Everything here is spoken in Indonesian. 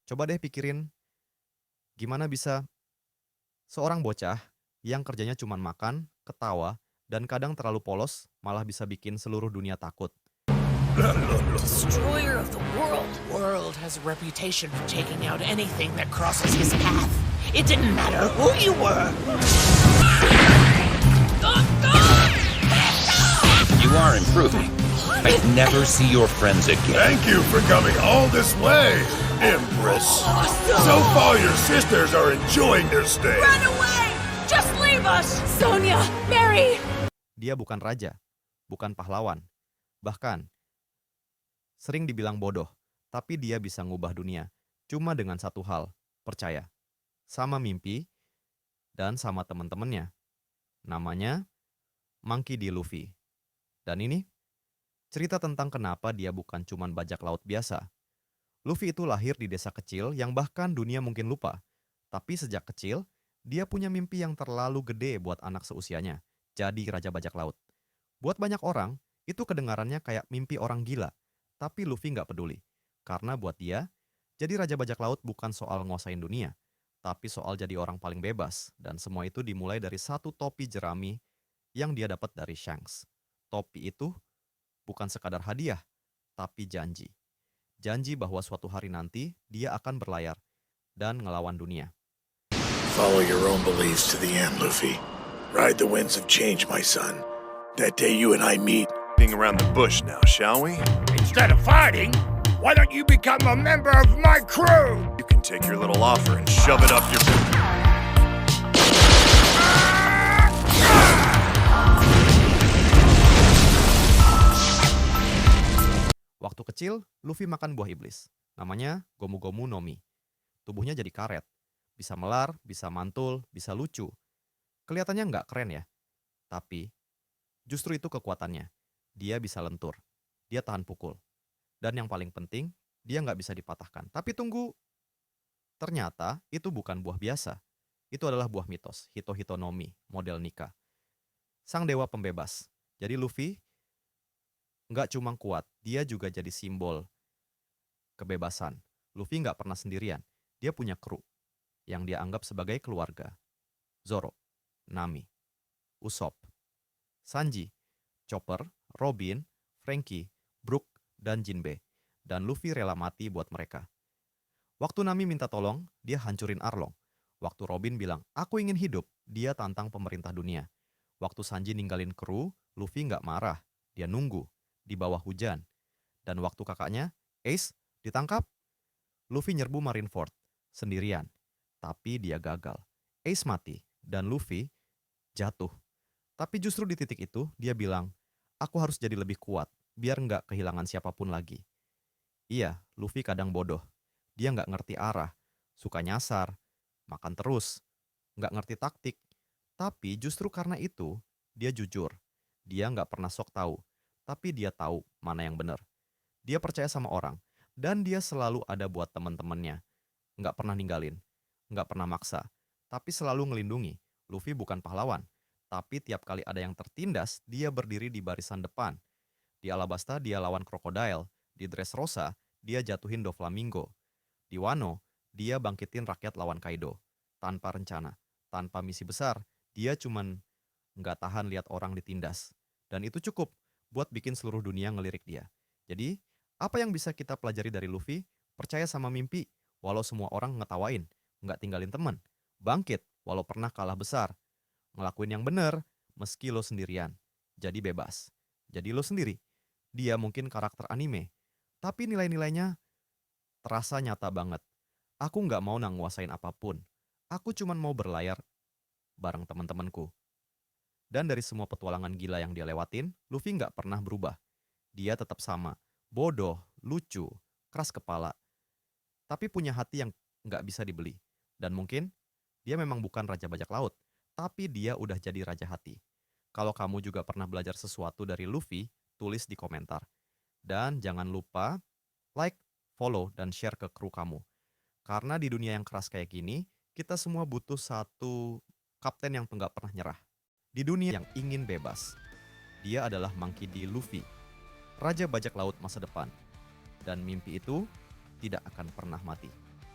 Coba deh pikirin, gimana bisa seorang bocah yang kerjanya cuma makan, ketawa, dan kadang terlalu polos malah bisa bikin seluruh dunia takut. Destroyer of the world. World has a reputation for taking out anything that crosses his path. It didn't matter who you were. You are improving. I'd never see your friends again. Thank you for coming all this way, Empress. So far, your sisters are enjoying their stay. Run away! Just leave us! Sonia, Mary! Dia bukan raja, bukan pahlawan. Bahkan, sering dibilang bodoh, tapi dia bisa ngubah dunia. Cuma dengan satu hal, percaya. Sama mimpi, dan sama teman-temannya. Namanya Monkey D. Luffy. Dan ini cerita tentang kenapa dia bukan cuman bajak laut biasa. Luffy itu lahir di desa kecil yang bahkan dunia mungkin lupa. Tapi sejak kecil, dia punya mimpi yang terlalu gede buat anak seusianya. Jadi raja bajak laut. Buat banyak orang, itu kedengarannya kayak mimpi orang gila. Tapi Luffy nggak peduli. Karena buat dia, jadi raja bajak laut bukan soal nguasain dunia. Tapi soal jadi orang paling bebas. Dan semua itu dimulai dari satu topi jerami yang dia dapat dari Shanks. Topi itu bukan sekadar hadiah, tapi janji. Janji bahwa suatu hari nanti dia akan berlayar dan ngelawan dunia. Follow your own beliefs to the end, Luffy. Ride the winds of change, my son. That day you and I meet. Around the bush now, shall we? Instead of fighting, why don't you become a member of my crew? You can take your little offer and shove it up your... Waktu kecil, Luffy makan buah iblis. Namanya Gomu Gomu no Mi. Tubuhnya jadi karet. Bisa melar, bisa mantul, bisa lucu. Kelihatannya nggak keren ya. Tapi, justru itu kekuatannya. Dia bisa lentur. Dia tahan pukul. Dan yang paling penting, dia nggak bisa dipatahkan. Tapi tunggu, ternyata itu bukan buah biasa. Itu adalah buah mitos, Hito-Hito no Mi, model Nika. Sang dewa pembebas. Jadi Luffy nggak cuma kuat, dia juga jadi simbol kebebasan. Luffy nggak pernah sendirian. Dia punya kru yang dia anggap sebagai keluarga. Zoro, Nami, Usopp, Sanji, Chopper, Robin, Franky, Brook, dan Jinbe. Dan Luffy rela mati buat mereka. Waktu Nami minta tolong, dia hancurin Arlong. Waktu Robin bilang, aku ingin hidup, dia tantang pemerintah dunia. Waktu Sanji ninggalin kru, Luffy nggak marah. Dia nunggu di bawah hujan. Dan waktu kakaknya, Ace, ditangkap, Luffy nyerbu Marineford sendirian. Tapi dia gagal. Ace mati dan Luffy jatuh. Tapi justru di titik itu, dia bilang, aku harus jadi lebih kuat, biar nggak kehilangan siapapun lagi. Iya, Luffy kadang bodoh. Dia nggak ngerti arah, suka nyasar, makan terus, nggak ngerti taktik. Tapi justru karena itu, dia jujur. Dia nggak pernah sok tahu. Tapi dia tahu mana yang benar. Dia percaya sama orang, dan dia selalu ada buat teman-temannya. Nggak pernah ninggalin, nggak pernah maksa, tapi selalu ngelindungi. Luffy bukan pahlawan, tapi tiap kali ada yang tertindas, dia berdiri di barisan depan. Di Alabasta, dia lawan Crocodile. Di Dressrosa, dia jatuhin Doflamingo. Di Wano, dia bangkitin rakyat lawan Kaido. Tanpa rencana, tanpa misi besar, dia cuman nggak tahan lihat orang ditindas. Dan itu cukup buat bikin seluruh dunia ngelirik dia. Jadi, apa yang bisa kita pelajari dari Luffy? Percaya sama mimpi, walau semua orang ngetawain. Nggak tinggalin teman. Bangkit, walau pernah kalah besar. Ngelakuin yang bener, meski lo sendirian. Jadi bebas. Jadi lo sendiri. Dia mungkin karakter anime. Tapi nilai-nilainya terasa nyata banget. Aku nggak mau nguasain apapun. Aku cuman mau berlayar bareng teman-temanku. Dan dari semua petualangan gila yang dia lewatin, Luffy nggak pernah berubah. Dia tetap sama, bodoh, lucu, keras kepala. Tapi punya hati yang nggak bisa dibeli. Dan mungkin dia memang bukan raja bajak laut, tapi dia udah jadi raja hati. Kalau kamu juga pernah belajar sesuatu dari Luffy, tulis di komentar. Dan jangan lupa like, follow, dan share ke kru kamu. Karena di dunia yang keras kayak gini, kita semua butuh satu kapten yang nggak pernah nyerah. Di dunia yang ingin bebas, dia adalah Monkey D. Luffy, raja bajak laut masa depan. Dan mimpi itu tidak akan pernah mati.